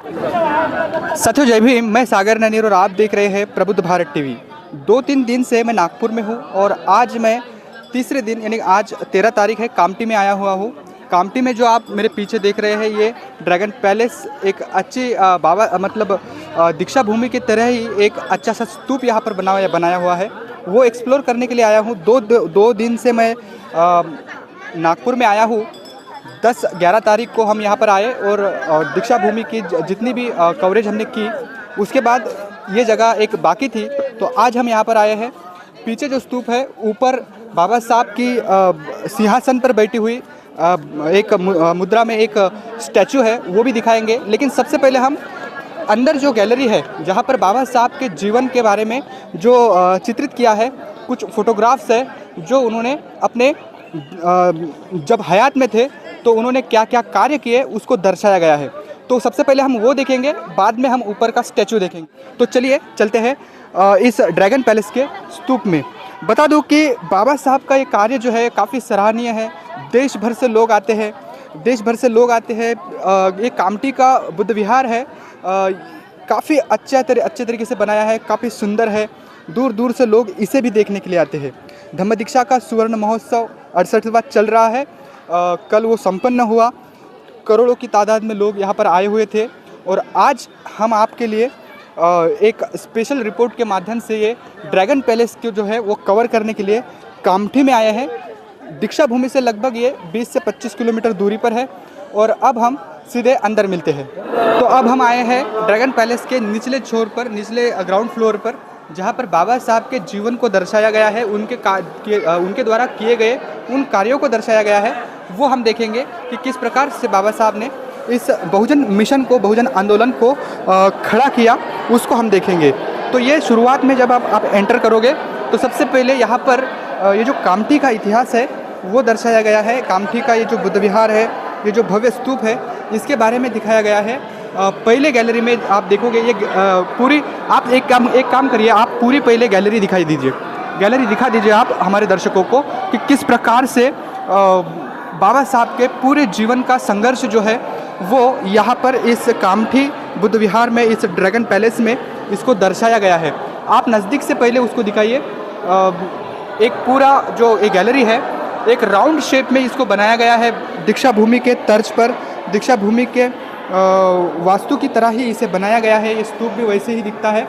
साथियों जय भीम। मैं सागर ननीर और आप देख रहे हैं प्रबुद्ध भारत टीवी। 2-3 दिन से मैं नागपुर में हूं और आज मैं तीसरे दिन यानी आज 13 तारीख है, कामठी में आया हुआ हूं। कामठी में जो आप मेरे पीछे देख रहे हैं ये ड्रैगन पैलेस एक अच्छी दीक्षा भूमि की तरह ही एक अच्छा सा स्तूप यहाँ पर बनाया हुआ है। वो एक्सप्लोर करने के लिए आया हूँ। दो दिन से मैं नागपुर में आया हूँ। 10-11 तारीख को हम यहाँ पर आए और दीक्षा भूमि की जितनी भी कवरेज हमने की, उसके बाद ये जगह एक बाकी थी, तो आज हम यहाँ पर आए हैं। पीछे जो स्तूप है, ऊपर बाबा साहब की सिंहासन पर बैठी हुई एक मुद्रा में एक स्टैचू है, वो भी दिखाएंगे। लेकिन सबसे पहले हम अंदर जो गैलरी है, जहाँ पर बाबा साहब के जीवन के बारे में जो चित्रित किया है, कुछ फोटोग्राफ्स है जो उन्होंने अपने जब हयात में थे तो उन्होंने क्या क्या कार्य किए उसको दर्शाया गया है। तो सबसे पहले हम वो देखेंगे, बाद में हम ऊपर का स्टैचू देखेंगे। तो चलिए चलते हैं इस ड्रैगन पैलेस के स्तूप में। बता दूं कि बाबा साहब का ये कार्य जो है काफ़ी सराहनीय है। देश भर से लोग आते हैं, ये कामठी का बुद्ध विहार है, काफ़ी अच्छे तरीके से बनाया है, काफ़ी सुंदर है। दूर दूर से लोग इसे भी देखने के लिए आते हैं। धम्म दीक्षा का सुवर्ण महोत्सव 68वां चल रहा है। कल वो संपन्न हुआ। करोड़ों की तादाद में लोग यहाँ पर आए हुए थे और आज हम आपके लिए एक स्पेशल रिपोर्ट के माध्यम से ये ड्रैगन पैलेस को जो है वो कवर करने के लिए कामठी में आए हैं। दीक्षा भूमि से लगभग ये 20 से 25 किलोमीटर दूरी पर है और अब हम सीधे अंदर मिलते हैं। तो अब हम आए हैं ड्रैगन पैलेस के निचले छोर पर, निचले ग्राउंड फ्लोर पर, जहाँ पर बाबा साहब के जीवन को दर्शाया गया है, उनके द्वारा किए गए उन कार्यों को दर्शाया गया है। वो हम देखेंगे कि किस प्रकार से बाबा साहब ने इस बहुजन मिशन को, बहुजन आंदोलन को खड़ा किया, उसको हम देखेंगे। तो ये शुरुआत में जब आप एंटर करोगे तो सबसे पहले यहाँ पर ये जो कामठी का इतिहास है वो दर्शाया गया है। कामठी का ये जो बुद्ध विहार है, ये जो भव्य स्तूप है, इसके बारे में दिखाया गया है। पहले गैलरी में आप देखोगे ये पूरी, आप एक काम करिए, आप पूरी पहले गैलरी दिखा दीजिए आप हमारे दर्शकों को कि किस प्रकार से बाबा साहब के पूरे जीवन का संघर्ष जो है वो यहाँ पर इस कामठी बुद्ध विहार में, इस ड्रैगन पैलेस में इसको दर्शाया गया है। आप नज़दीक से पहले उसको दिखाइए। एक पूरा जो ये गैलरी है, एक राउंड शेप में इसको बनाया गया है, दीक्षा भूमि के तर्ज पर, दीक्षा भूमि के वास्तु की तरह ही इसे बनाया गया है। ये स्तूप भी वैसे ही दिखता है।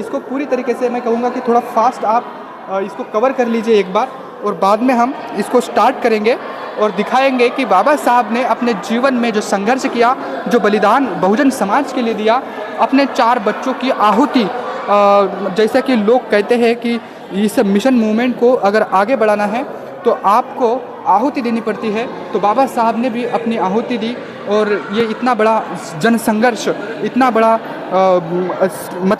इसको पूरी तरीके से मैं कहूँगा कि थोड़ा फास्ट आप इसको कवर कर लीजिए एक बार, और बाद में हम इसको स्टार्ट करेंगे और दिखाएंगे कि बाबा साहब ने अपने जीवन में जो संघर्ष किया, जो बलिदान बहुजन समाज के लिए दिया, अपने 4 बच्चों की आहुति, जैसा कि लोग कहते हैं कि इस मिशन मूवमेंट को अगर आगे बढ़ाना है तो आपको आहुति देनी पड़ती है। तो बाबा साहब ने भी अपनी आहुति दी और ये इतना बड़ा जन संघर्ष, इतना बड़ा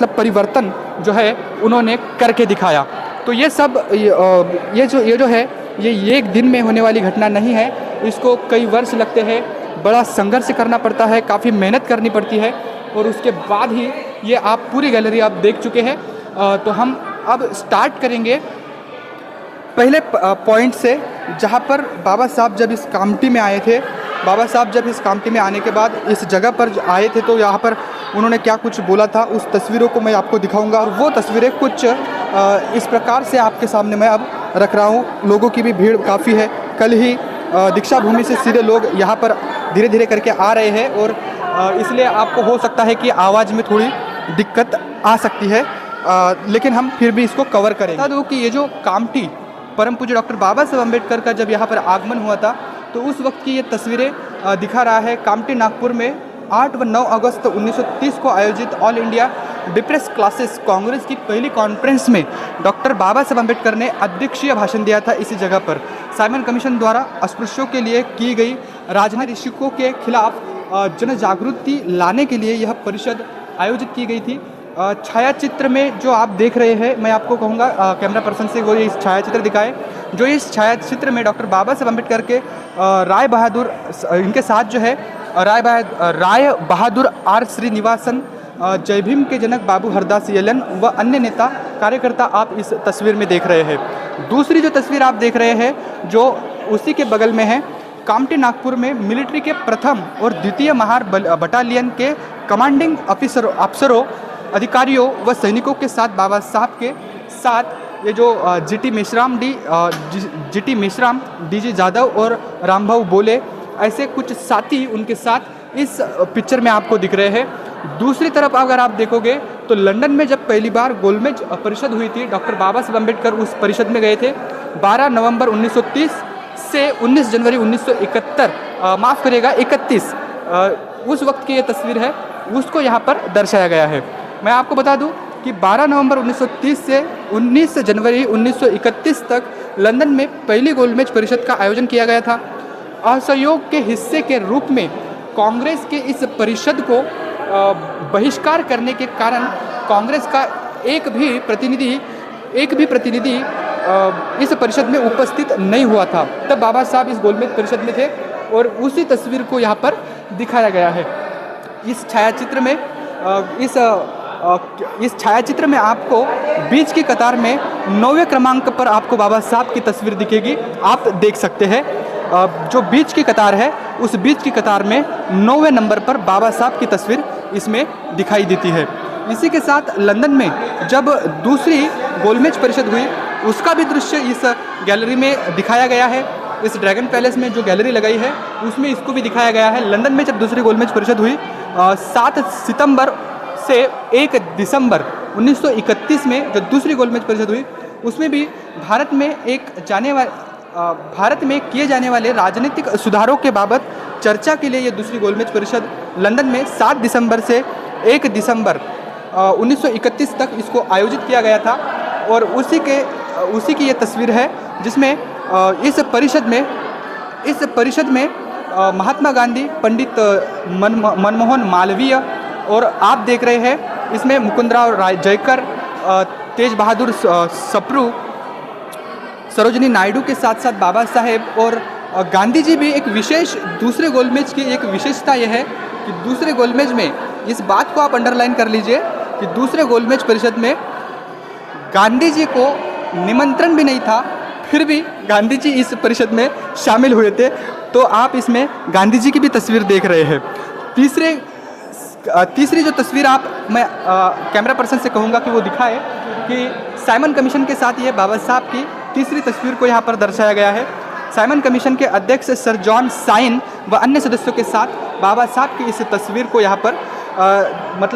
परिवर्तन जो है उन्होंने करके दिखाया। तो ये सब ये जो है ये एक दिन में होने वाली घटना नहीं है। इसको कई वर्ष लगते हैं, बड़ा संघर्ष करना पड़ता है, काफ़ी मेहनत करनी पड़ती है, और उसके बाद ही ये आप पूरी गैलरी आप देख चुके हैं। तो हम अब स्टार्ट करेंगे पहले पॉइंट से, जहाँ पर बाबा साहब जब इस कामठी में आए थे। बाबा साहब जब इस कामठी में आने के बाद इस जगह पर आए थे तो यहाँ पर उन्होंने क्या कुछ बोला था, उस तस्वीरों को मैं आपको दिखाऊंगा। और वो तस्वीरें कुछ इस प्रकार से आपके सामने मैं अब रख रहा हूँ। लोगों की भी भीड़ काफ़ी है। कल ही दीक्षा भूमि से सीधे लोग यहाँ पर धीरे धीरे करके आ रहे हैं और इसलिए आपको हो सकता है कि आवाज़ में थोड़ी दिक्कत आ सकती है, लेकिन हम फिर भी इसको कवर करेंगे। बता दूँ कि ये जो कामठी परम पूज्य डॉक्टर बाबा साहब अम्बेडकर का जब यहाँ पर आगमन हुआ था तो उस वक्त की ये तस्वीरें दिखा रहा है। कामठी नागपुर में 8 व 9 अगस्त 1930 को आयोजित all India depress classes Congress की पहली कॉन्फ्रेंस में डॉक्टर बाबा साहब अम्बेडकर ने अध्यक्षीय भाषण दिया था इसी जगह पर। साइमन कमीशन द्वारा अस्पृश्यों के लिए की गई राजनीतिकों के खिलाफ जन जागृति लाने के लिए यह परिषद आयोजित की गई थी। छायाचित्र में जो आप देख रहे हैं, मैं आपको कहूँगा कैमरा पर्सन से वो इस छायाचित्र दिखाए। जो इस छायाचित्र में डॉक्टर बाबा साहब अम्बेडकर के राय बहादुर, इनके साथ जो है राय बहादुर आर श्रीनिवासन, जय भीम के जनक बाबू हरदास येलन व अन्य नेता कार्यकर्ता आप इस तस्वीर में देख रहे हैं। दूसरी जो तस्वीर आप देख रहे हैं जो उसी के बगल में है, कामठी नागपुर में मिलिट्री के प्रथम और द्वितीय महार बटालियन के कमांडिंग अफसरों, अधिकारियों व सैनिकों के साथ बाबा साहब के साथ ये जो जीटी मेश्राम, डीजी जाधव और रामभाऊ बोले, ऐसे कुछ साथी उनके साथ इस पिक्चर में आपको दिख रहे हैं। दूसरी तरफ अगर आप देखोगे तो लंदन में जब पहली बार गोलमेज परिषद हुई थी, डॉक्टर बाबा साहब अम्बेडकर उस परिषद में गए थे। 12 नवंबर 1930 से 19 जनवरी 1971, माफ़ करिएगा 31, उस वक्त की ये तस्वीर है, उसको यहाँ पर दर्शाया गया है। मैं आपको बता दूं कि 12 नवंबर 1930 से 19 जनवरी 1931 तक लंदन में पहली गोलमेज परिषद का आयोजन किया गया था। असहयोग के हिस्से के रूप में कांग्रेस के इस परिषद को बहिष्कार करने के कारण कांग्रेस का एक भी प्रतिनिधि इस परिषद में उपस्थित नहीं हुआ था। तब बाबा साहब इस गोलमेज परिषद में थे और उसी तस्वीर को यहाँ पर दिखाया गया है। इस छायाचित्र में आपको बीच की कतार में 9वें क्रमांक पर आपको बाबा साहब की तस्वीर दिखेगी, आप देख सकते हैं। जो बीच की कतार है, उस बीच की कतार में 9वें नंबर पर बाबा साहब की तस्वीर इसमें दिखाई देती है। इसी के साथ लंदन में जब दूसरी गोलमेज परिषद हुई, उसका भी दृश्य इस गैलरी में दिखाया गया है। इस ड्रैगन पैलेस में जो गैलरी लगाई है उसमें इसको भी दिखाया गया है। लंदन में जब दूसरी गोलमेज परिषद हुई 7 सितंबर से 1 दिसंबर 1931 में जब दूसरी गोलमेज परिषद हुई, उसमें भी भारत में किए जाने वाले राजनीतिक सुधारों के बाबत चर्चा के लिए ये दूसरी गोलमेज परिषद लंदन में 7 दिसंबर से 1 दिसंबर 1931 तक इसको आयोजित किया गया था। और उसी की ये तस्वीर है जिसमें इस परिषद में महात्मा गांधी, पंडित मनमोहन मालवीय, और आप देख रहे हैं इसमें मुकुंदराव राय जयकर, तेज बहादुर सप्रू, सरोजिनी नायडू के साथ साथ बाबा साहेब और गांधी जी भी एक विशेष, दूसरे गोलमेज की एक विशेषता यह है कि दूसरे गोलमेज में, इस बात को आप अंडरलाइन कर लीजिए कि दूसरे गोलमेज परिषद में गांधी जी को निमंत्रण भी नहीं था, फिर भी गांधी जी इस परिषद में शामिल हुए थे। तो आप इसमें गांधी जी की भी तस्वीर देख रहे हैं। तीसरी जो तस्वीर मैं कैमरा पर्सन से कहूँगा कि वो दिखाए कि साइमन कमीशन के साथ ये बाबा साहब की तीसरी तस्वीर को यहाँ पर दर्शाया गया है। साइमन कमीशन के अध्यक्ष सर जॉन साइन व अन्य सदस्यों के साथ बाबा साहब की इस तस्वीर को यहाँ पर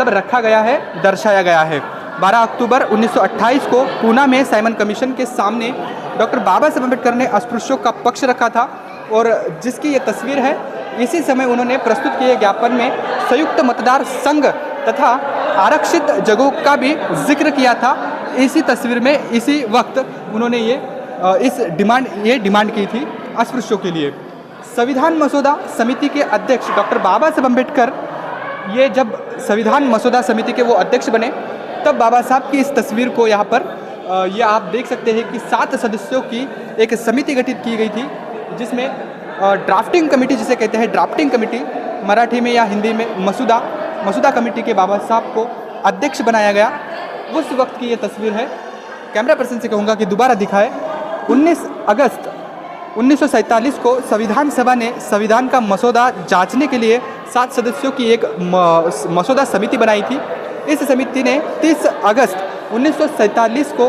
रखा गया है, दर्शाया गया है। 12 अक्टूबर 1928 को पूना में साइमन कमीशन के सामने डॉक्टर बाबा साहब अम्बेडकर ने अस्पृश्यों का पक्ष रखा था और जिसकी ये तस्वीर है, इसी समय उन्होंने प्रस्तुत किए ज्ञापन में संयुक्त मतदार संघ तथा आरक्षित जगहों का भी जिक्र किया था। इसी तस्वीर में इसी वक्त उन्होंने ये डिमांड की थी अस्पृश्यों के लिए। संविधान मसौदा समिति के अध्यक्ष डॉक्टर बाबा साहब अम्बेडकर, ये जब संविधान मसौदा समिति के वो अध्यक्ष बने, तब बाबा साहब की इस तस्वीर को यहाँ पर ये आप देख सकते हैं कि 7 सदस्यों की एक समिति गठित की गई थी, जिसमें ड्राफ्टिंग कमेटी जिसे कहते हैं, ड्राफ्टिंग कमेटी मराठी में या हिंदी में मसौदा कमेटी के बाबा साहब को अध्यक्ष बनाया गया। उस वक्त की ये तस्वीर है। कैमरा पर्सन से कहूँगा कि दोबारा दिखाए। 19 अगस्त 1947 को संविधान सभा ने संविधान का मसौदा जांचने के लिए 7 सदस्यों की एक मसौदा समिति बनाई थी। इस समिति ने 30 अगस्त 1947 को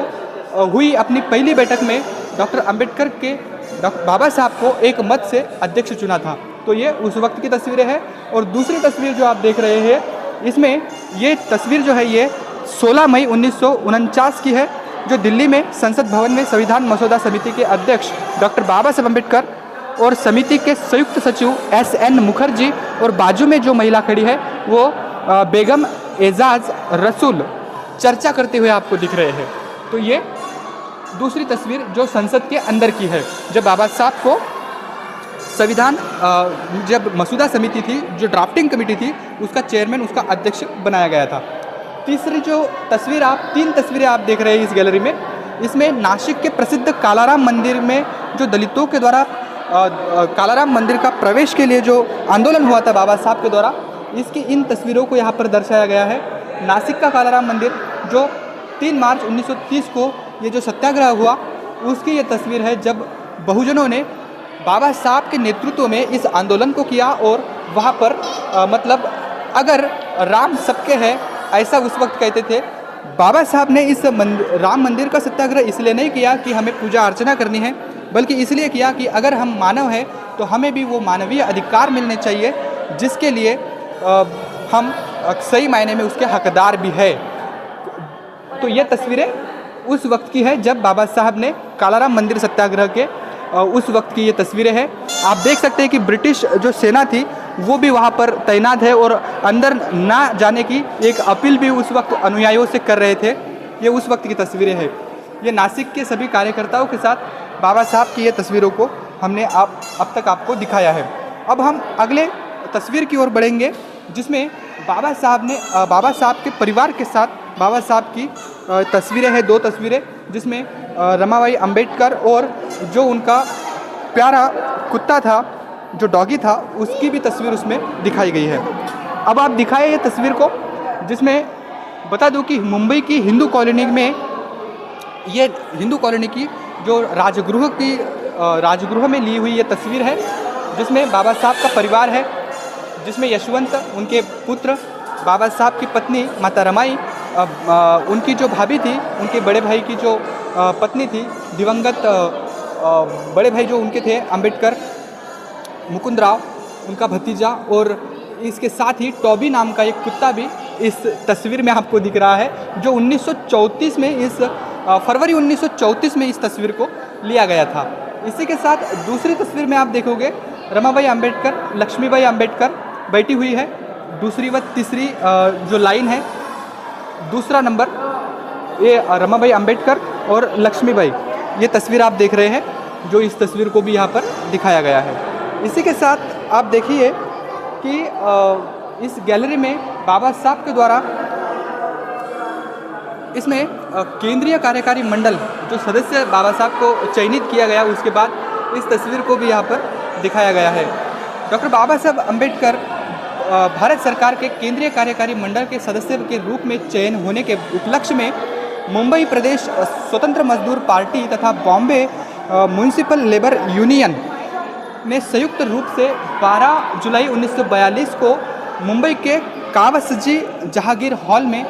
हुई अपनी पहली बैठक में डॉक्टर बाबा साहब को एक मत से अध्यक्ष चुना था। तो ये उस वक्त की तस्वीरें हैं। और दूसरी तस्वीर जो आप देख रहे हैं, इसमें ये तस्वीर जो है ये 16 मई 1949 की है, जो दिल्ली में संसद भवन में संविधान मसौदा समिति के अध्यक्ष डॉक्टर बाबा साहब अम्बेडकर और समिति के संयुक्त सचिव SN मुखर्जी और बाजू में जो महिला खड़ी है वो बेगम एजाज रसूल चर्चा करते हुए आपको दिख रहे हैं। तो ये दूसरी तस्वीर जो संसद के अंदर की है, जब बाबा साहब को संविधान जब मसौदा समिति थी, जो ड्राफ्टिंग कमेटी थी, उसका चेयरमैन, उसका अध्यक्ष बनाया गया था। तीसरी जो तस्वीर 3 तस्वीरें आप देख रहे हैं इस गैलरी में, इसमें नासिक के प्रसिद्ध कालाराम मंदिर में जो दलितों के द्वारा कालाराम मंदिर का प्रवेश के लिए जो आंदोलन हुआ था बाबा साहब के द्वारा, इसकी इन तस्वीरों को यहाँ पर दर्शाया गया है। नासिक का कालाराम मंदिर जो 3 मार्च 1930 को ये जो सत्याग्रह हुआ, उसकी ये तस्वीर है जब बहुजनों ने बाबा साहब के नेतृत्व में इस आंदोलन को किया और वहाँ पर मतलब अगर राम सबके है ऐसा उस वक्त कहते थे। बाबा साहब ने इस राम मंदिर का सत्याग्रह इसलिए नहीं किया कि हमें पूजा अर्चना करनी है, बल्कि इसलिए किया कि अगर हम मानव हैं तो हमें भी वो मानवीय अधिकार मिलने चाहिए जिसके लिए हम सही मायने में उसके हकदार भी है। तो ये तस्वीरें उस वक्त की है जब बाबा साहब ने कालाराम मंदिर सत्याग्रह के उस वक्त की ये तस्वीरें हैं। आप देख सकते हैं कि ब्रिटिश जो सेना थी वो भी वहाँ पर तैनात है और अंदर ना जाने की एक अपील भी उस वक्त अनुयायियों से कर रहे थे। ये उस वक्त की तस्वीरें हैं। ये नासिक के सभी कार्यकर्ताओं के साथ बाबा साहब की ये तस्वीरों को हमने अब तक आपको दिखाया है। अब हम अगले तस्वीर की ओर बढ़ेंगे जिसमें बाबा साहब के परिवार के साथ बाबा साहब की तस्वीरें हैं, 2 तस्वीरें, जिसमें रमाबाई अंबेडकर और जो उनका प्यारा कुत्ता था, जो डॉगी था, उसकी भी तस्वीर उसमें दिखाई गई है। अब आप दिखाए ये तस्वीर को, जिसमें बता दूं कि मुंबई की हिंदू कॉलोनी में ये हिंदू कॉलोनी की जो राजगृह में ली हुई ये तस्वीर है, जिसमें बाबा साहब का परिवार है, जिसमें यशवंत उनके पुत्र, बाबा साहब की पत्नी माता रमाई, उनकी जो भाभी थी, उनके बड़े भाई की जो पत्नी थी, दिवंगत बड़े भाई जो उनके थे अंबेडकर मुकुंद राव, उनका भतीजा, और इसके साथ ही टॉबी नाम का एक कुत्ता भी इस तस्वीर में आपको दिख रहा है, जो 1934 में फरवरी 1934 में इस तस्वीर को लिया गया था। इसी के साथ दूसरी तस्वीर में आप देखोगे रमाबाई अंबेडकर, लक्ष्मीबाई अंबेडकर बैठी हुई है। दूसरी व तीसरी जो लाइन है, दूसरा नंबर, ये रमाबाई अंबेडकर और लक्ष्मीबाई, ये तस्वीर आप देख रहे हैं, जो इस तस्वीर को भी यहाँ पर दिखाया गया है। इसी के साथ आप देखिए कि इस गैलरी में बाबा साहब के द्वारा इसमें केंद्रीय कार्यकारी मंडल जो सदस्य बाबा साहब को चयनित किया गया, उसके बाद इस तस्वीर को भी यहाँ पर दिखाया गया है। डॉक्टर बाबा साहब अम्बेडकर भारत सरकार के केंद्रीय कार्यकारी मंडल के सदस्य के रूप में चयन होने के उपलक्ष्य में मुंबई प्रदेश स्वतंत्र मजदूर पार्टी तथा बॉम्बे म्यूनिसिपल लेबर यूनियन ने संयुक्त रूप से 12 जुलाई 1942 को मुंबई के कावसजी जहांगीर हॉल में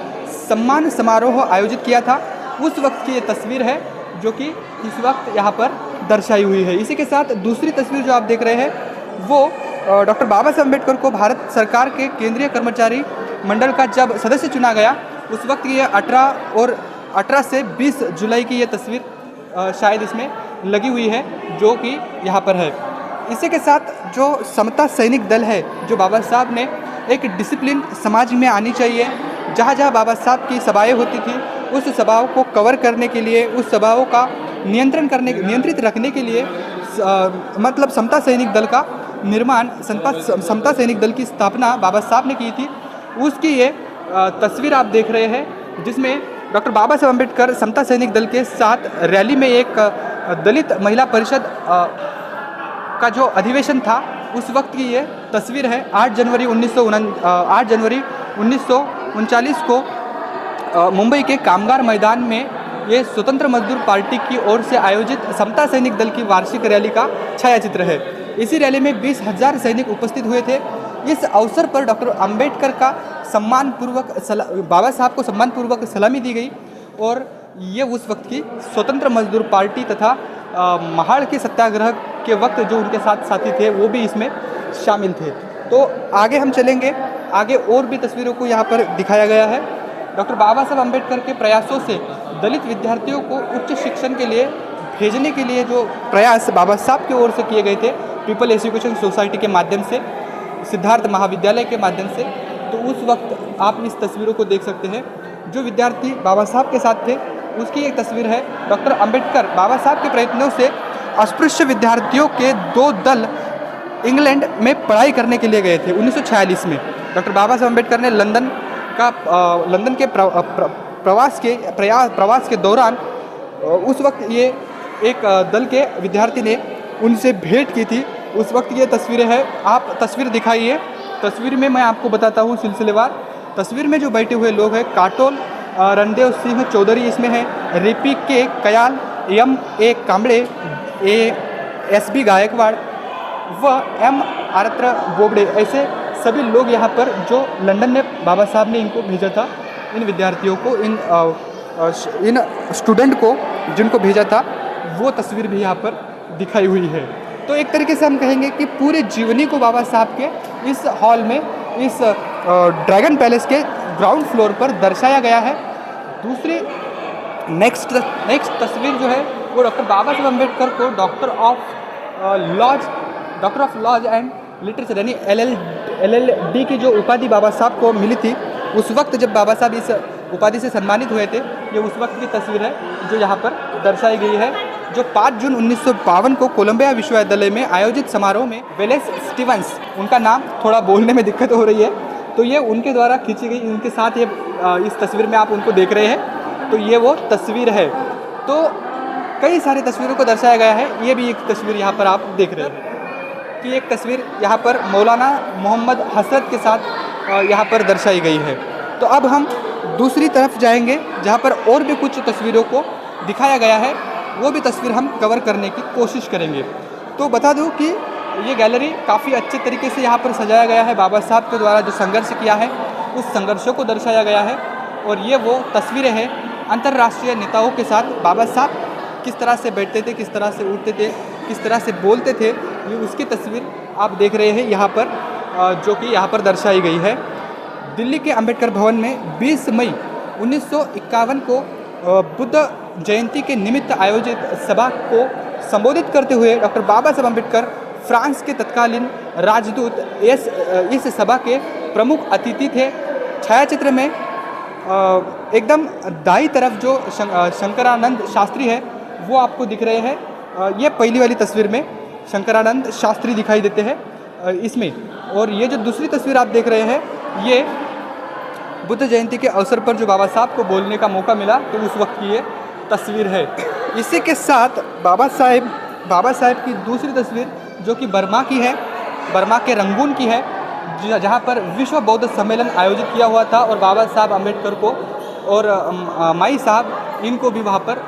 सम्मान समारोह आयोजित किया था। उस वक्त की ये तस्वीर है जो कि इस वक्त यहाँ पर दर्शाई हुई है। इसी के साथ दूसरी तस्वीर जो आप देख रहे हैं वो डॉक्टर बाबा साहब अम्बेडकर को भारत सरकार के केंद्रीय कर्मचारी मंडल का जब सदस्य चुना गया, उस वक्त ये 18 से 20 जुलाई की ये तस्वीर शायद इसमें लगी हुई है, जो कि यहाँ पर है। इसी के साथ जो समता सैनिक दल है, जो बाबा साहब ने एक डिसिप्लिन समाज में आनी चाहिए, जहाँ जहाँ बाबा साहब की सभाएं होती थी, उस सभाओं को कवर करने के लिए, उस सभाओं का नियंत्रित रखने के लिए मतलब समता सैनिक दल का निर्माण, समता सैनिक दल की स्थापना बाबा साहब ने की थी। उसकी ये तस्वीर आप देख रहे हैं, जिसमें डॉक्टर बाबा साहब अम्बेडकर समता सैनिक दल के साथ रैली में एक दलित महिला परिषद का जो अधिवेशन था, उस वक्त की ये तस्वीर है। 8 जनवरी 1939 को मुंबई के कामगार मैदान में ये स्वतंत्र मजदूर पार्टी की ओर से आयोजित समता सैनिक दल की वार्षिक रैली का छायाचित्र है। इसी रैली में 20,000 सैनिक उपस्थित हुए थे। इस अवसर पर डॉक्टर अंबेडकर का बाबा साहब को सम्मानपूर्वक सलामी दी गई, और ये उस वक्त की स्वतंत्र मजदूर पार्टी तथा महाड़ के सत्याग्रह के वक्त जो उनके साथ साथी थे वो भी इसमें शामिल थे। तो आगे हम चलेंगे, आगे और भी तस्वीरों को यहाँ पर दिखाया गया है। डॉक्टर बाबा साहब अम्बेडकर के प्रयासों से दलित विद्यार्थियों को उच्च शिक्षण के लिए भेजने के लिए जो प्रयास बाबा साहब की ओर से किए गए थे, पीपल एजुकेशन सोसाइटी के माध्यम से, सिद्धार्थ महाविद्यालय के माध्यम से, तो उस वक्त आप इस तस्वीरों को देख सकते हैं। जो विद्यार्थी बाबा साहब के साथ थे उसकी एक तस्वीर है। डॉक्टर अंबेडकर बाबा साहब के प्रयत्नों से अस्पृश्य विद्यार्थियों के 2 दल इंग्लैंड में पढ़ाई करने के लिए गए थे 1946 में। डॉक्टर बाबा साहब अम्बेडकर ने लंदन के प्रवास के दौरान उस वक्त ये एक दल के विद्यार्थी ने उनसे भेंट की थी। उस वक्त ये तस्वीरें हैं, आप तस्वीर दिखाइए। तस्वीर में मैं आपको बताता हूँ सिलसिलेवार। तस्वीर में जो बैठे हुए लोग हैं, काटोल रणदेव सिंह चौधरी इसमें है, रिपी के कयाल, M.A. कांबड़े, S.B. गायकवाड़, व एम आर्त्र बोबडे, ऐसे सभी लोग यहाँ पर जो लंदन में बाबा साहब ने इनको भेजा था, इन विद्यार्थियों को, इन स्टूडेंट को जिनको भेजा था, वो तस्वीर भी यहाँ पर दिखाई हुई है। तो एक तरीके से हम कहेंगे कि पूरे जीवनी को बाबा साहब के इस हॉल में, इस ड्रैगन पैलेस के ग्राउंड फ्लोर पर दर्शाया गया है। दूसरी नेक्स्ट तस्वीर जो है वो डॉक्टर बाबा साहब अम्बेडकर को doctor of laws and literature यानी LLD की जो उपाधि बाबा साहब को मिली थी, उस वक्त जब बाबा साहब इस उपाधि से सम्मानित हुए थे, ये उस वक्त की तस्वीर है जो यहाँ पर दर्शाई गई है, जो 5 जून 1952 को कोलंबिया विश्वविद्यालय में आयोजित समारोह में वेलेस स्टीवंस, उनका नाम थोड़ा बोलने में दिक्कत हो रही है, तो ये उनके द्वारा खींची गई, उनके साथ ये इस तस्वीर में आप उनको देख रहे हैं, तो ये वो तस्वीर है। तो कई सारी तस्वीरों को दर्शाया गया है, ये भी एक तस्वीर यहाँ पर आप देख रहे हैं कि एक तस्वीर यहाँ पर मौलाना मोहम्मद हसरत के साथ यहाँ पर दर्शाई गई है। तो अब हम दूसरी तरफ जाएंगे जहाँ पर और भी कुछ तस्वीरों को दिखाया गया है, वो भी तस्वीर हम कवर करने की कोशिश करेंगे। तो बता दूं कि ये गैलरी काफ़ी अच्छे तरीके से यहाँ पर सजाया गया है, बाबा साहब के द्वारा जो संघर्ष किया है उस संघर्षों को दर्शाया गया है, और ये वो तस्वीरें हैं अंतर्राष्ट्रीय नेताओं के साथ बाबा साहब किस तरह से बैठते थे, किस तरह से उठते थे, किस तरह से बोलते थे, ये उसकी तस्वीर आप देख रहे हैं यहाँ पर, जो कि यहाँ पर दर्शाई गई है। दिल्ली के अंबेडकर भवन में 20 मई 1951 को बुद्ध जयंती के निमित्त आयोजित सभा को संबोधित करते हुए डॉक्टर बाबा साहब अम्बेडकर फ्रांस के तत्कालीन राजदूत इस सभा के प्रमुख अतिथि थे। छायाचित्र में एकदम दाईं तरफ जो शंकरानंद शास्त्री है वो आपको दिख रहे हैं। ये पहली वाली तस्वीर में शंकरानंद शास्त्री दिखाई देते हैं इसमें, और ये जो दूसरी तस्वीर आप देख रहे हैं ये बुद्ध जयंती के अवसर पर जो बाबा साहब को बोलने का मौका मिला, तो उस वक्त की ये तस्वीर है। इसी के साथ बाबा साहब की दूसरी तस्वीर जो कि बर्मा की है, बर्मा के रंगून की है, जहाँ पर विश्व बौद्ध सम्मेलन आयोजित किया हुआ था, और बाबा साहब अम्बेडकर को और माई साहब इनको भी वहाँ पर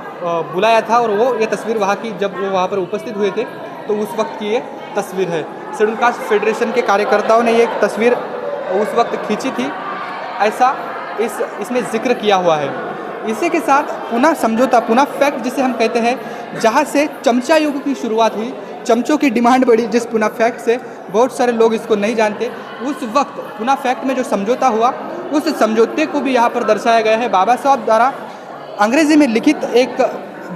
बुलाया था, और वो ये तस्वीर वहाँ की, जब वो वहाँ पर उपस्थित हुए थे तो उस वक्त की ये तस्वीर है। शेड्यूल कास्ट फेडरेशन के कार्यकर्ताओं ने ये तस्वीर उस वक्त खींची थी, ऐसा इसमें जिक्र किया हुआ है। इसी के साथ पुनः समझौता, पुनः फैक्ट जिसे हम कहते हैं, जहाँ से चमचा युग की शुरुआत हुई, चमचों की डिमांड बढ़ी, जिस पुनः फैक्ट से बहुत सारे लोग इसको नहीं जानते, उस वक्त पुनः फैक्ट में जो समझौता हुआ, उस समझौते को भी यहाँ पर दर्शाया गया है। बाबा साहब द्वारा अंग्रेज़ी में लिखित एक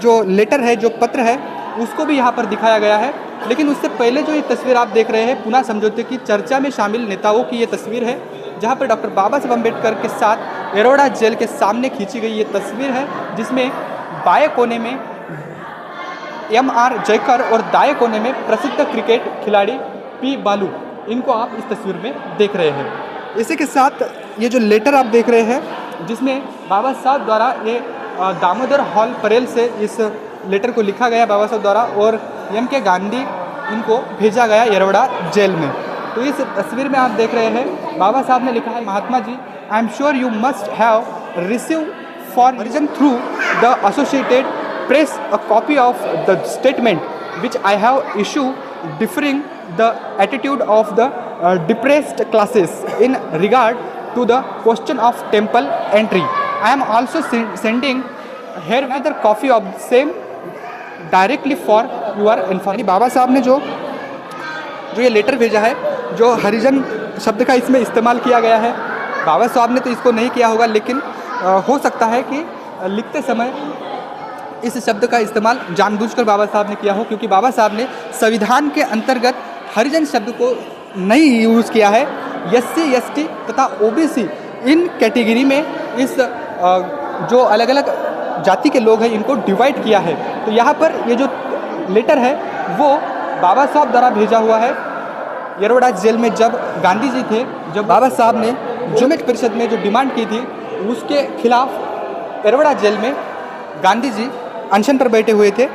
जो लेटर है, जो पत्र है, उसको भी यहाँ पर दिखाया गया है। लेकिन उससे पहले जो ये तस्वीर आप देख रहे हैं, पुनः समझौते की चर्चा में शामिल नेताओं की ये तस्वीर है, जहाँ पर डॉक्टर बाबा साहब अम्बेडकर के साथ एरोडा जेल के सामने खींची गई ये तस्वीर है, जिसमें बाएं कोने में MR जयकर और दाएं कोने में प्रसिद्ध क्रिकेट खिलाड़ी P बालू, इनको आप इस तस्वीर में देख रहे हैं। इसी के साथ ये जो लेटर आप देख रहे हैं, जिसमें बाबा साहब द्वारा ये दामोदर हॉल परेल से इस लेटर को लिखा गया बाबा साहब द्वारा, और MK गांधी इनको भेजा गया एरोडा जेल में। तो इस तस्वीर में आप देख रहे हैं बाबा साहब ने लिखा है, Mahatma ji, I am sure you must have receive for reason through the Associated Press a copy of the statement which I have issue differing the attitude of the depressed classes in regard to the question of temple entry. I am also sending here another copy of the same directly for your information. बाबा साहब ने जो ये letter भेजा है, जो हरिजन शब्द का इसमें इस्तेमाल किया गया है, बाबा साहब ने तो इसको नहीं किया होगा, लेकिन हो सकता है कि लिखते समय इस शब्द का इस्तेमाल जानबूझकर बाबा साहब ने किया हो, क्योंकि बाबा साहब ने संविधान के अंतर्गत हरिजन शब्द को नहीं यूज़ किया है। SC ST तथा OBC इन कैटेगरी में इस जो अलग अलग जाति के लोग हैं इनको डिवाइड किया है। तो यहाँ पर ये जो लेटर है वो बाबा साहब द्वारा भेजा हुआ है एरोडा जेल में। जब गांधी जी थे, जब बाबा साहब ने जुमेट परिषद में जो डिमांड की थी उसके खिलाफ एरोडा जेल में गांधी जी अनशन पर बैठे हुए थे,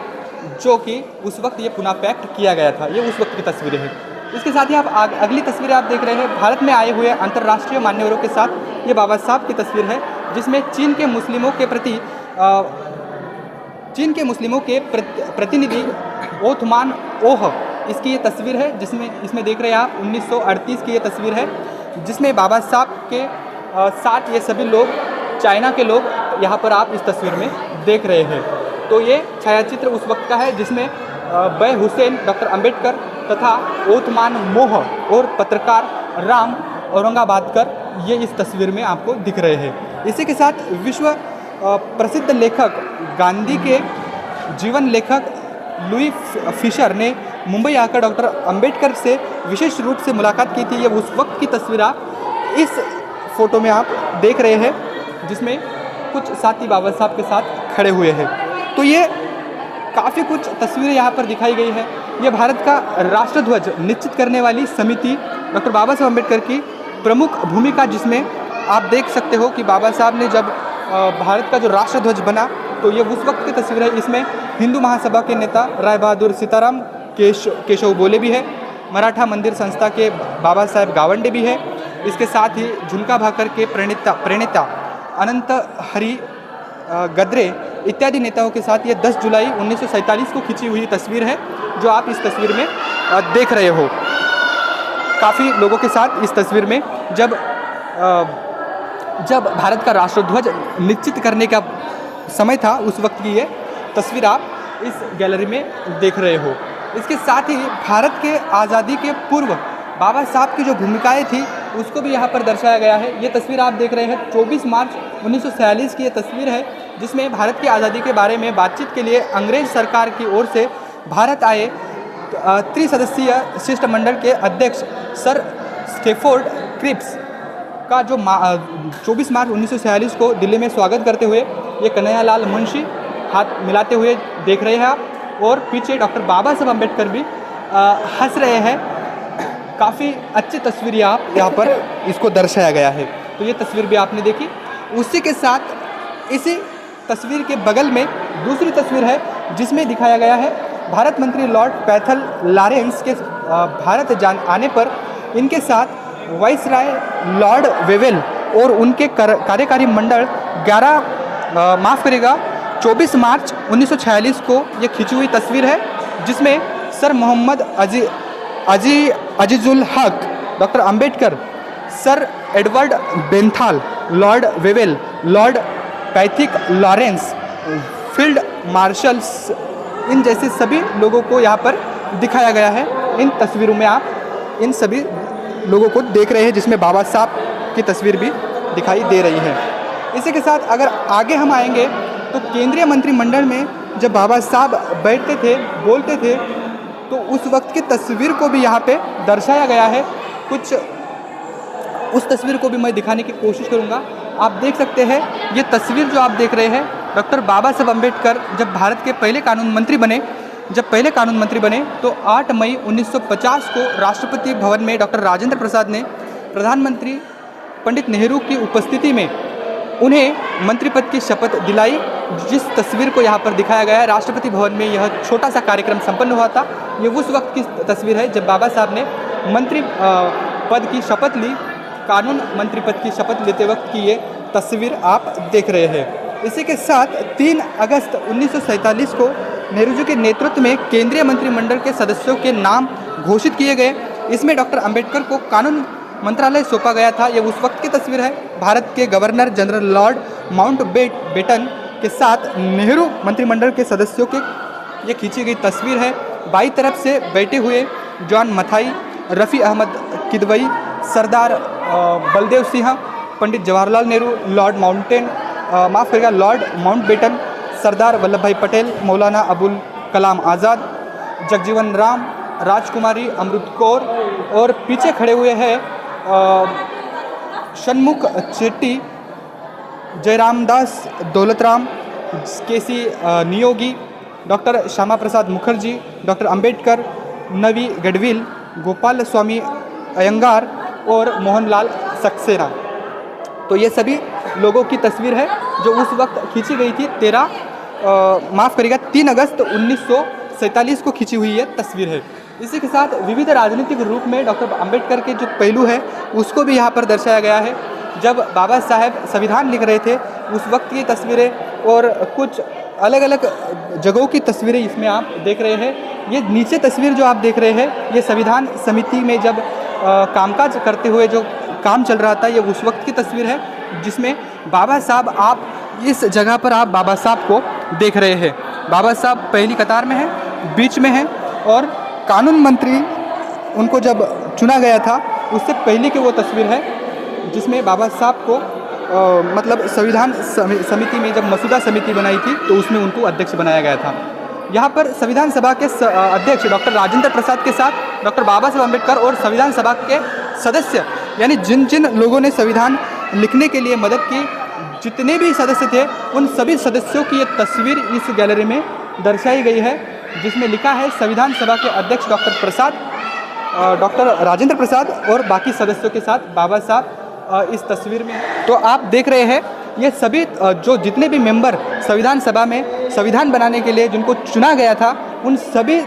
जो कि उस वक्त ये पुनः पैक्ट किया गया था। ये उस वक्त की तस्वीरें हैं। इसके साथ ही आप अगली तस्वीरें आप देख रहे हैं, भारत में आए हुए अंतर्राष्ट्रीय मान्यवरों के साथ ये बाबा साहब की तस्वीर है, जिसमें चीन के मुस्लिमों के प्रतिनिधि ओथमान ओह इसकी ये तस्वीर है, जिसमें इसमें देख रहे हैं आप 1938 की ये तस्वीर है, जिसमें बाबा साहब के साथ ये सभी लोग, चाइना के लोग यहाँ पर आप इस तस्वीर में देख रहे हैं। तो ये छायाचित्र उस वक्त का है जिसमें बै हुसैन, डॉक्टर अंबेडकर तथा ओथमान मोह और पत्रकार राम औरंगाबादकर ये इस तस्वीर में आपको दिख रहे हैं। इसी के साथ विश्व प्रसिद्ध लेखक गांधी के जीवन लेखक लुई फिशर ने मुंबई आकर डॉक्टर अंबेडकर से विशेष रूप से मुलाकात की थी। ये उस वक्त की तस्वीर आप इस फोटो में आप देख रहे हैं, जिसमें कुछ साथी बाबा साहब के साथ खड़े हुए हैं। तो ये काफ़ी कुछ तस्वीरें यहाँ पर दिखाई गई है। ये भारत का राष्ट्रध्वज निश्चित करने वाली समिति डॉक्टर बाबा साहब अम्बेडकर की प्रमुख भूमिका, जिसमें आप देख सकते हो कि बाबा साहब ने जब भारत का जो राष्ट्रध्वज बना तो ये उस वक्त की तस्वीर है। इसमें हिंदू महासभा के नेता राय बहादुर सीताराम केशव बोले भी है, मराठा मंदिर संस्था के बाबा साहेब गावंडे भी है। इसके साथ ही झुमका भाकर के प्रणेता अनंत हरि गद्रे इत्यादि नेताओं के साथ ये 10 जुलाई 1947 को खींची हुई तस्वीर है, जो आप इस तस्वीर में देख रहे हो। काफ़ी लोगों के साथ इस तस्वीर में जब भारत का राष्ट्रध्वज निश्चित करने का समय था, उस वक्त की ये तस्वीर आप इस गैलरी में देख रहे हो। इसके साथ ही भारत के आज़ादी के पूर्व बाबा साहब की जो भूमिकाएं थी उसको भी यहाँ पर दर्शाया गया है। ये तस्वीर आप देख रहे हैं 24 मार्च 1946 की ये तस्वीर है, जिसमें भारत की आज़ादी के बारे में बातचीत के लिए अंग्रेज सरकार की ओर से भारत आए त्रिसदस्यीय शिष्टमंडल के अध्यक्ष सर स्टेफोर्ड क्रिप्स का जो 24 मार्च 1946 को दिल्ली में स्वागत करते हुए ये कन्हैयालाल मुंशी हाथ मिलाते हुए देख रहे हैं आप, और पीछे डॉक्टर बाबा साहब अम्बेडकर भी हंस रहे हैं। काफ़ी अच्छी तस्वीर आप यहाँ पर इसको दर्शाया गया है। तो ये तस्वीर भी आपने देखी। उसी के साथ इसी तस्वीर के बगल में दूसरी तस्वीर है, जिसमें दिखाया गया है भारत मंत्री लॉर्ड पैथल लॉरेंस के भारत आने पर इनके साथ वाइसराय लॉर्ड वेवेल और उनके कार्यकारी मंडल 24 मार्च 1946 को ये खींची हुई तस्वीर है, जिसमें sir Mohammad Azizul Haq, Doctor Ambedkar, Sir Edward Benthall, Lord Wavell, Lord Pethick Lawrence, field marshals, इन जैसे सभी लोगों को यहाँ पर दिखाया गया है। इन तस्वीरों में आप इन सभी लोगों को देख रहे हैं, जिसमें बाबा साहब की तस्वीर भी दिखाई दे रही है। इसी के साथ अगर आगे हम आएंगे तो केंद्रीय मंत्रिमंडल में जब बाबा साहब बैठते थे, बोलते थे, तो उस वक्त की तस्वीर को भी यहाँ पे दर्शाया गया है। कुछ उस तस्वीर को भी मैं दिखाने की कोशिश करूँगा। आप देख सकते हैं ये तस्वीर जो आप देख रहे हैं, डॉक्टर बाबा साहब अम्बेडकर जब भारत के पहले कानून मंत्री बने तो 8 मई 1950 को राष्ट्रपति भवन में डॉक्टर राजेंद्र प्रसाद ने प्रधानमंत्री पंडित नेहरू की उपस्थिति में उन्हें मंत्री पद की शपथ दिलाई। जिस तस्वीर को यहाँ पर दिखाया गया है, राष्ट्रपति भवन में यह छोटा सा कार्यक्रम संपन्न हुआ था। ये उस वक्त की तस्वीर है जब बाबा साहब ने मंत्री पद की शपथ ली। कानून मंत्री पद की शपथ लेते वक्त की ये तस्वीर आप देख रहे हैं। इसी के साथ 3 अगस्त 1947 को नेहरू जी के नेतृत्व में केंद्रीय मंत्रिमंडल के सदस्यों के नाम घोषित किए गए। इसमें डॉक्टर अंबेडकर को कानून मंत्रालय सौंपा गया था। ये उस वक्त की तस्वीर है। भारत के गवर्नर जनरल लॉर्ड माउंटबेटन के साथ नेहरू मंत्रिमंडल के सदस्यों के ये खींची गई तस्वीर है। बाईं तरफ से बैठे हुए जॉन मथाई, रफ़ी अहमद किदवई, सरदार बलदेव सिंह, पंडित जवाहरलाल नेहरू, लॉर्ड माउंटबेटन, सरदार वल्लभ भाई पटेल, मौलाना अबुल कलाम आज़ाद, जगजीवन राम, राजकुमारी अमृत कौर, और पीछे खड़े हुए हैं षणमुख चेट्टी, जयरामदास दौलतराम, केसी नियोगी, डॉक्टर श्यामा प्रसाद मुखर्जी, डॉक्टर अंबेडकर, नवी गढ़विल, गोपाल स्वामी अयंगार और मोहनलाल सक्सेना। तो ये सभी लोगों की तस्वीर है जो उस वक्त खींची गई थी। 3 अगस्त 1947 को खींची हुई ये तस्वीर है। इसी के साथ विविध राजनीतिक रूप में डॉक्टर अंबेडकर के जो पहलू है उसको भी यहाँ पर दर्शाया गया है। जब बाबा साहेब संविधान लिख रहे थे उस वक्त की तस्वीरें और कुछ अलग अलग जगहों की तस्वीरें इसमें आप देख रहे हैं। ये नीचे तस्वीर जो आप देख रहे हैं, ये संविधान समिति में जब कामकाज करते हुए जो काम चल रहा था, ये उस वक्त की तस्वीर है जिसमें बाबा साहब, आप इस जगह पर आप बाबा साहब को देख रहे हैं। बाबा साहब पहली कतार में हैं, बीच में हैं, और कानून मंत्री उनको जब चुना गया था उससे पहले की वो तस्वीर है जिसमें बाबा साहब को मतलब संविधान समिति में जब मसूदा समिति बनाई थी तो उसमें उनको अध्यक्ष बनाया गया था। यहाँ पर संविधान सभा के अध्यक्ष डॉक्टर राजेंद्र प्रसाद के साथ डॉक्टर बाबा साहब अम्बेडकर और संविधान सभा के सदस्य, यानी जिन जिन लोगों ने संविधान लिखने के लिए मदद की, जितने भी सदस्य थे, उन सभी सदस्यों की ये तस्वीर इस गैलरी में दर्शाई गई है, जिसमें लिखा है संविधान सभा के अध्यक्ष डॉक्टर राजेंद्र प्रसाद और बाकी सदस्यों के साथ बाबा साहब इस तस्वीर में। तो आप देख रहे हैं ये सभी जो जितने भी मेंबर संविधान सभा में संविधान बनाने के लिए जिनको चुना गया था, उन सभी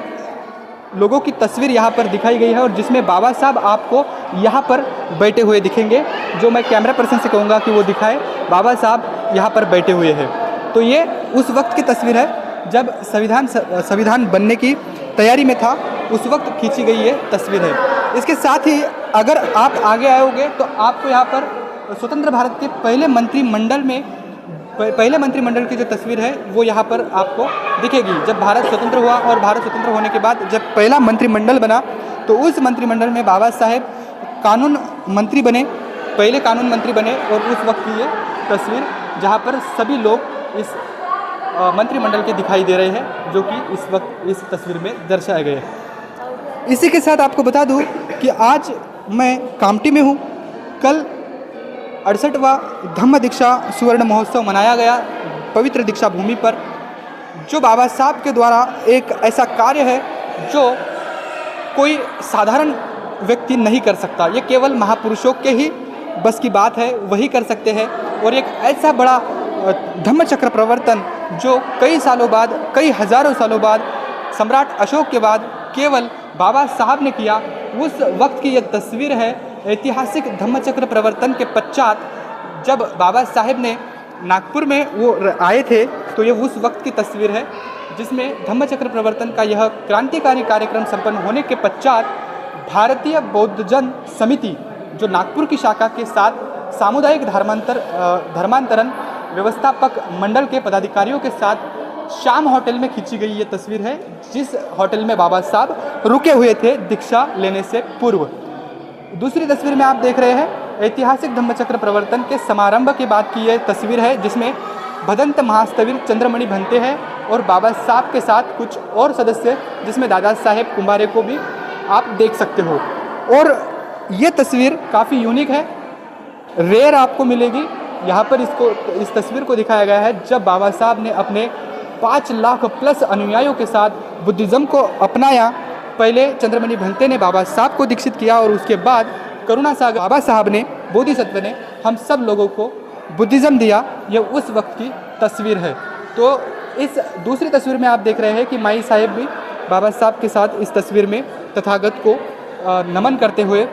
लोगों की तस्वीर यहाँ पर दिखाई गई है, और जिसमें बाबा साहब आपको यहाँ पर बैठे हुए दिखेंगे। जो मैं कैमरा पर्सन से कहूँगा कि वो दिखाए, बाबा साहब यहाँ पर बैठे हुए हैं। तो ये उस वक्त की तस्वीर है जब संविधान बनने की तैयारी में था, उस वक्त खींची गई ये तस्वीर है। इसके साथ ही अगर आप आगे आओगे तो आपको यहाँ पर स्वतंत्र भारत के पहले मंत्रिमंडल की जो तस्वीर है वो यहाँ पर आपको दिखेगी। जब भारत स्वतंत्र हुआ और भारत स्वतंत्र होने के बाद जब पहला मंत्रिमंडल बना तो उस मंत्रिमंडल में बाबा साहेब कानून मंत्री बने, पहले कानून मंत्री बने, और उस वक्त की ये तस्वीर जहाँ पर सभी लोग इस मंत्रिमंडल के दिखाई दे रहे हैं, जो कि इस वक्त इस तस्वीर में दर्शाए गए हैं। इसी के साथ आपको बता दूं कि आज मैं कामठी में हूँ। कल 68वां धम्म दीक्षा सुवर्ण महोत्सव मनाया गया पवित्र दीक्षा भूमि पर, जो बाबा साहब के द्वारा एक ऐसा कार्य है जो कोई साधारण व्यक्ति नहीं कर सकता। ये केवल महापुरुषों के ही बस की बात है, वही कर सकते हैं। और एक ऐसा बड़ा धम्म चक्र प्रवर्तन जो कई सालों बाद, कई हज़ारों सालों बाद, सम्राट अशोक के बाद केवल बाबा साहब ने किया, उस वक्त की यह तस्वीर है। ऐतिहासिक धम्मचक्र प्रवर्तन के पश्चात जब बाबा साहेब ने नागपुर में वो आए थे, तो ये उस वक्त की तस्वीर है जिसमें धम्मचक्र प्रवर्तन का यह क्रांतिकारी कार्यक्रम संपन्न होने के पश्चात भारतीय बौद्ध जन समिति, जो नागपुर की शाखा के साथ सामुदायिक धर्मांतरण व्यवस्थापक मंडल के पदाधिकारियों के साथ श्याम होटल में खींची गई ये तस्वीर है, जिस होटल में बाबा साहब रुके हुए थे दीक्षा लेने से पूर्व। दूसरी तस्वीर में आप देख रहे हैं ऐतिहासिक धम्मचक्र प्रवर्तन के समारंभ के बाद की यह तस्वीर है, जिसमें भदंत महास्तवीर चंद्रमणि भंते हैं और बाबा साहब के साथ कुछ और सदस्य, जिसमें दादा साहेब कुंभारे को भी आप देख सकते हो। और ये तस्वीर काफ़ी यूनिक है, रेयर आपको मिलेगी। यहाँ पर इस तस्वीर को दिखाया गया है जब बाबा साहब ने अपने 5 लाख प्लस अनुयायियों के साथ बुद्धिज़्म को अपनाया। पहले चंद्रमणि भंते ने बाबा साहब को दीक्षित किया और उसके बाद करुणा सागर बाबा साहब ने, बोधिसत्व ने हम सब लोगों को बुद्धिज़्म दिया। यह उस वक्त की तस्वीर है। तो इस दूसरी तस्वीर में आप देख रहे हैं कि माई साहेब भी बाबा साहब के साथ इस तस्वीर में तथागत को नमन करते हुए,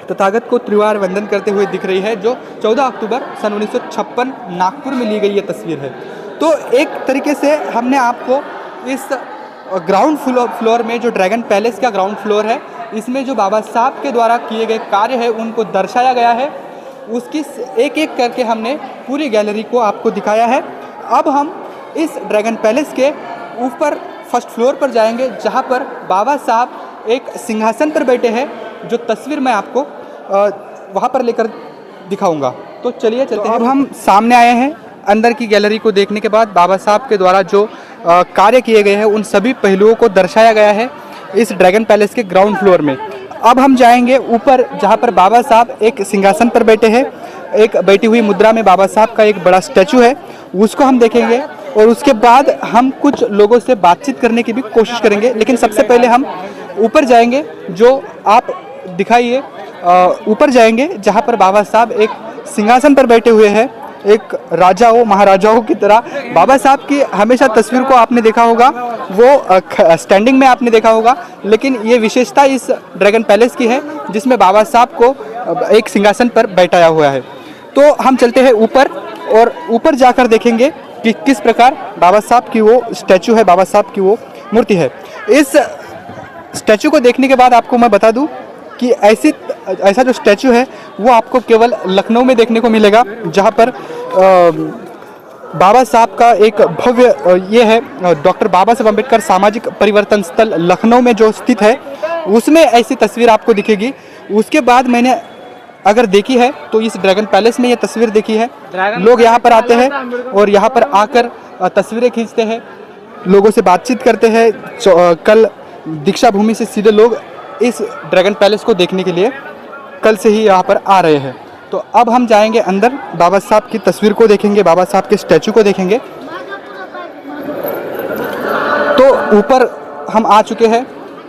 तथागत को त्रिवार वंदन करते हुए दिख रही है, जो 14 अक्टूबर सन 1956 नागपुर में ली गई ये तस्वीर है। तो एक तरीके से हमने आपको इस ग्राउंड फ्लोर में, जो ड्रैगन पैलेस का ग्राउंड फ्लोर है, इसमें जो बाबा साहब के द्वारा किए गए कार्य है उनको दर्शाया गया है। उसकी एक एक करके हमने पूरी गैलरी को आपको दिखाया है। अब हम इस ड्रैगन पैलेस के ऊपर फर्स्ट फ्लोर पर जाएंगे, जहां पर बाबा साहब एक सिंहासन पर बैठे हैं, जो तस्वीर मैं आपको वहां पर लेकर दिखाऊंगा। तो चलिए चलते हैं। अब हम सामने आए हैं अंदर की गैलरी को देखने के बाद। बाबा साहब के द्वारा जो कार्य किए गए हैं उन सभी पहलुओं को दर्शाया गया है इस ड्रैगन पैलेस के ग्राउंड फ्लोर में। अब हम जाएंगे ऊपर, जहां पर बाबा साहब एक सिंहासन पर बैठे हैं। एक बैठी हुई मुद्रा में बाबा साहब का एक बड़ा स्टैचू है, उसको हम देखेंगे और उसके बाद हम कुछ लोगों से बातचीत करने की भी कोशिश करेंगे। लेकिन सबसे पहले हम ऊपर जाएंगे, जो आप दिखाइए, ऊपर जाएंगे जहां पर बाबा साहब एक सिंहासन पर बैठे हुए हैं, एक राजाओं महाराजाओं की तरह। बाबा साहब की हमेशा तस्वीर को आपने देखा होगा, वो स्टैंडिंग में आपने देखा होगा, लेकिन ये विशेषता इस ड्रैगन पैलेस की है जिसमें बाबा साहब को एक सिंहासन पर बैठाया हुआ है। तो हम चलते हैं ऊपर और ऊपर जाकर देखेंगे कि किस प्रकार बाबा साहब की वो स्टैचू है, बाबा साहब की वो मूर्ति है। इस स्टैचू को देखने के बाद आपको मैं बता दूं कि ऐसा जो स्टैचू है वो आपको केवल लखनऊ में देखने को मिलेगा, जहां पर बाबा साहब का एक भव्य ये है डॉक्टर बाबा साहब अम्बेडकर सामाजिक परिवर्तन स्थल लखनऊ में जो स्थित है, उसमें ऐसी तस्वीर आपको दिखेगी। उसके बाद मैंने अगर देखी है तो इस ड्रैगन पैलेस में ये तस्वीर देखी है। लोग यहाँ पर आते हैं और यहाँ पर आकर तस्वीरें खींचते हैं, लोगों से बातचीत करते हैं। कल दीक्षा भूमि से सीधे लोग इस ड्रैगन पैलेस को देखने के लिए कल से ही यहाँ पर आ रहे हैं। तो अब हम जाएंगे अंदर, बाबा साहब की तस्वीर को देखेंगे, बाबा साहब के स्टैचू को देखेंगे। तो ऊपर हम आ चुके हैं।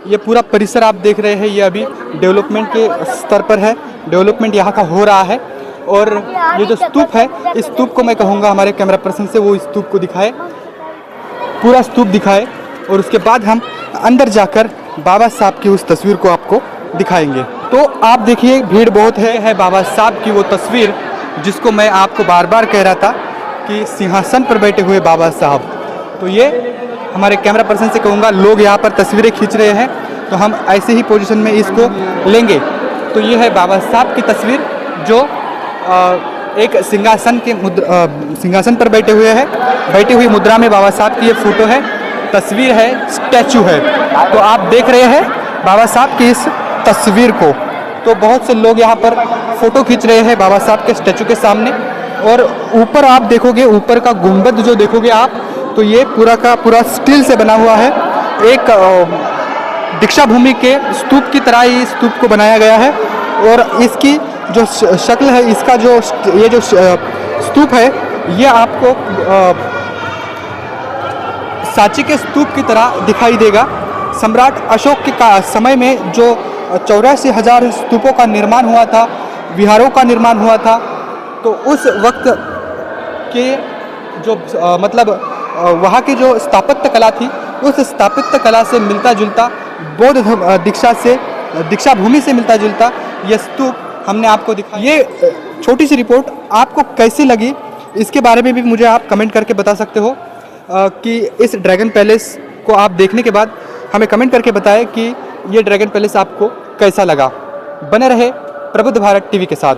ये पूरा परिसर आप देख रहे हैं, ये अभी डेवलपमेंट के स्तर पर है, डेवलपमेंट यहाँ का हो रहा है। और ये जो स्तूप है, इस स्तूप को मैं कहूँगा हमारे कैमरा पर्सन से वो स्तूप को दिखाए, पूरा स्तूप दिखाए, और उसके बाद हम अंदर जाकर बाबा साहब की उस तस्वीर को आपको दिखाएंगे। तो आप देखिए भीड़ बहुत है बाबा साहब की वो तस्वीर जिसको मैं आपको बार बार कह रहा था कि सिंहासन पर बैठे हुए बाबा साहब। तो ये हमारे कैमरा पर्सन से कहूँगा, लोग यहाँ पर तस्वीरें खींच रहे हैं, तो हम ऐसे ही पोजीशन में इसको लेंगे। तो ये है बाबा साहब की तस्वीर जो एक सिंहासन पर बैठे हुए हैं, बैठी हुई मुद्रा में बाबा साहब की ये फोटो है, तस्वीर है, स्टैचू है। तो आप देख रहे हैं बाबा साहब की इस तस्वीर को। तो बहुत से लोग यहाँ पर फोटो खींच रहे हैं बाबा साहब के स्टैचू के सामने। और ऊपर आप देखोगे, ऊपर का गुंबद जो देखोगे आप, तो ये पूरा का पूरा स्टील से बना हुआ है। एक दीक्षा भूमि के स्तूप की तरह ही स्तूप को बनाया गया है। और इसकी जो शक्ल है, इसका जो ये जो स्तूप है, ये आपको सांची के स्तूप की तरह दिखाई देगा। सम्राट अशोक के समय में जो 84,000 स्तूपों का निर्माण हुआ था, विहारों का निर्माण हुआ था, तो उस वक्त के जो वहाँ की जो स्थापत्य कला थी, उस स्थापत्य कला से मिलता जुलता, बौद्ध दीक्षा भूमि से मिलता जुलता यह स्तूप हमने आपको दिखाया। ये छोटी सी रिपोर्ट आपको कैसी लगी, इसके बारे में भी मुझे आप कमेंट करके बता सकते हो कि इस ड्रैगन पैलेस को आप देखने के बाद हमें कमेंट करके बताएं कि ये ड्रैगन पैलेस आपको कैसा लगा। बने रहे प्रबुद्ध भारत टीवी के साथ।